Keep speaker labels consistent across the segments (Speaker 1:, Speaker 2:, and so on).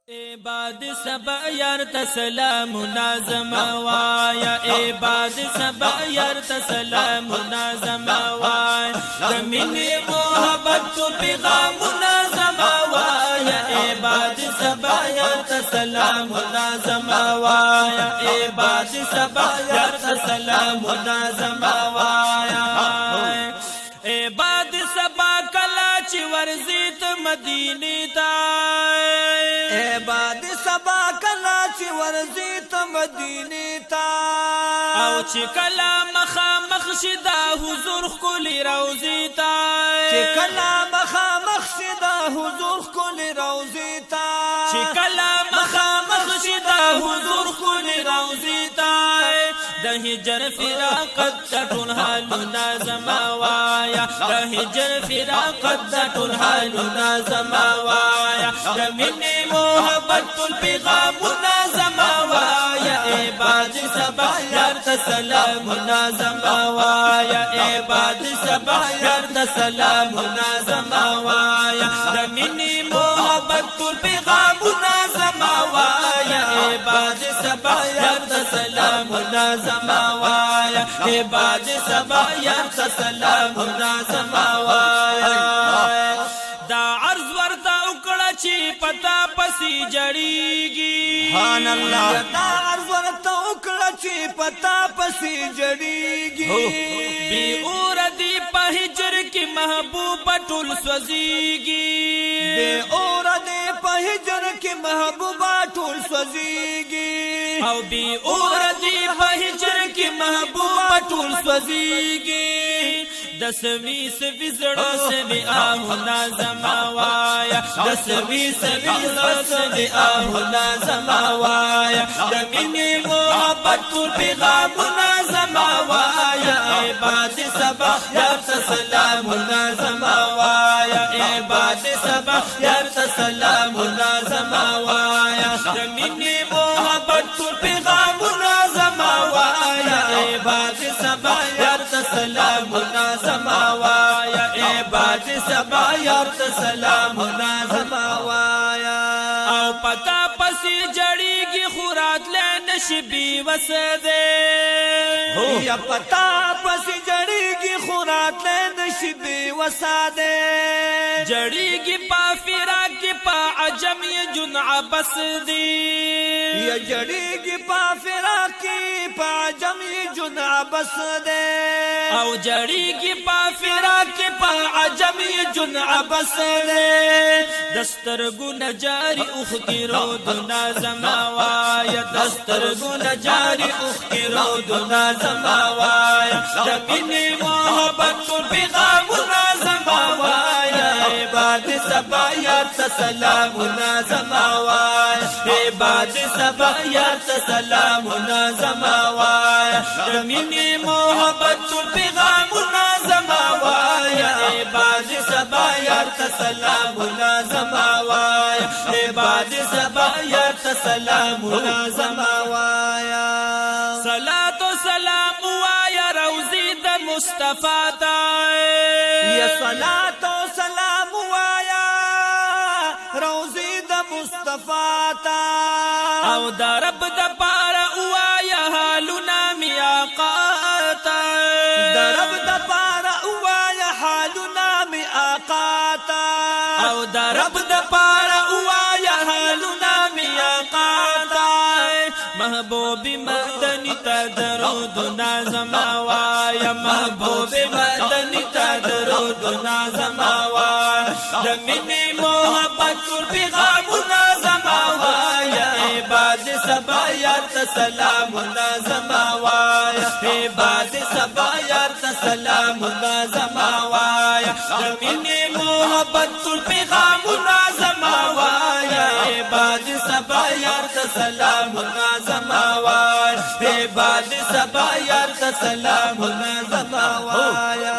Speaker 1: عباد سبا یار تسلام نازم وایا عباد سبا یار تسلام نازم وایا زمین محبت تو پیغام نازم وایا عباد سبا یار تسلام نازم وایا عباد سبا یار تسلام نازم وایا عباد سبا کلا چی ورزیت مدینی تا
Speaker 2: عباد سبا کلا چی ورزیت مدینی تا
Speaker 1: او چی کلا مخامخ شدا حضور خلی روزی تا
Speaker 2: چی کلا مخامخ شدا حضور خلی روزی تا
Speaker 1: چی کلا مخامخ شدا حضور خلی روزی تا د هجر فراقت د ټول حالونه زما وایا د هجر فراقت د ټول حالونه زما وایا د مینې محبت ټول پیغامونه زما وایا عباد سبا یار ته سلامونه زما وایا عباد سبا یار ته سلامونه زما وایا د مینې محبت ټول پیغامونه زما وایا عباد سبا یار ته سلامونه زما وایا عباد سبا یار ته سلامونه زما وایا دا عرض ورته وکړه چې پتا پسې جړېږي
Speaker 2: سبحان الله دا عرض ورته وکړه چې پتا پسې جړېږي
Speaker 1: بی اور دی په هجر کې محبوب ټول سوځيږي
Speaker 2: بی اور دی په هجر کې محبوب ټول سوځيږي
Speaker 1: او بی اور دی په هجر کې محبوب ټول سوځيږي د سوي سوي زړه سوي آهونه زما وایا د سوي سوي زړه سوي آهونه زما وایا د مینې محبت ټول پیغامونه زما وایا عباد سبا یار ته سلامونه زما وایا عباد سبا یار ته سلامونه زما وایا د مینې محبت ټول پیغامونه زما وایا عباد سبا یار ته سلامونه زما وایا عباد سبا یار ته سلامونه زما وایا او پتا پسې جړېږي خورات لنشي بي وسده
Speaker 2: یا پتا پسې جړېږي خورات لنشي بي وسده
Speaker 1: جړېږي په فراق کې په عجم یې جن عبس دی
Speaker 2: یا جړېږي په فراق کې په عجم یې جن عبس دی
Speaker 1: او جړېږي په فراق کې په عجم یې جن عبس دی دسترګو نجاری اوخ کې رود نازما وایا دسترګو نجاری اوخ کې رود نازما وایا د مینې محبت ټول پیغامونه زما وایا عباد سبا یار ته سلامونه زما وایا عباد سبا یار ته سلامونه زما وایا د مینې محبت ټول پیغامونه زما وایا عباد سبا یار ته سلامونه زما وایا عباد سبا یار ته سلامونه زما وایا صلات و سلام وایا روزی د مصطفی تا
Speaker 2: یا صلات و سلام وایا روزی د مصطفی تا
Speaker 1: او د رب د پاره وایا حالونه می آقا تا
Speaker 2: د رب د پاره وایا حالونه می آقا تا
Speaker 1: او د رب د پاره وایا حالونه می آقا تا محبوب مدنی تا درود نازم وایا محبوب مدنی تا درود نازم وایا د مینې محبت ټول پیغامونه زما وایا عباد سبا یار ته سلامونه زما وایا عباد سبا یار ته سلامونه زما وایا د مینې محبت ټول پیغامونه زما وایا عباد سبا یار ته سلامونه زما وایا عباد سبا یار ته سلامونه زما وایا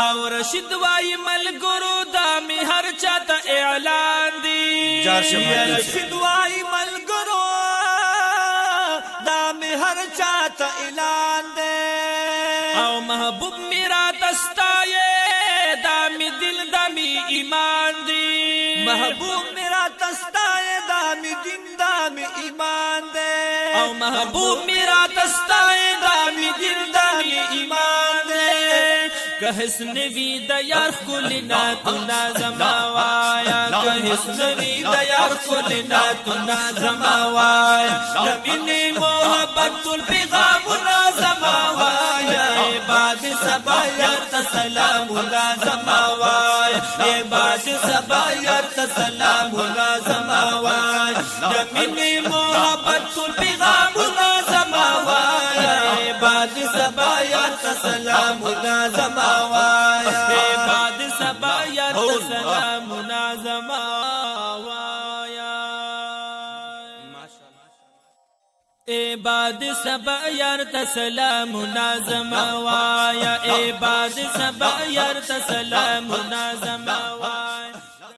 Speaker 1: او رشید وای ملګرو دا می هر چاته اعلان دی
Speaker 2: رشید وای ملګرو دا می هر چاته اعلان دی
Speaker 1: او محبوب میرا تستایه دا می دل دا می ایمان دی
Speaker 2: محبوب میرا تستایه دا می دین دا می ایمان دے
Speaker 1: او محبوب میرا تستائے دا می دین دا می ایمان دے کہ حسن وی دا یار کلنا تنا زماوایا کہ حسن وی دا یار کلنا تنا زماوایا زمینی محبت الپیغام نا زماوایا عباد سبا یار سلام نا زماوایا عباد سبا یار سلام نا زماوایا زمینی محبت الپیغام نا زماوایا عباد سبا یار سلام نا زماوایا عباد سبا یار سلام نا زماوایا عباد سبا یار سلام نا زماوایا عباد سبا یار سلام نا زماوایا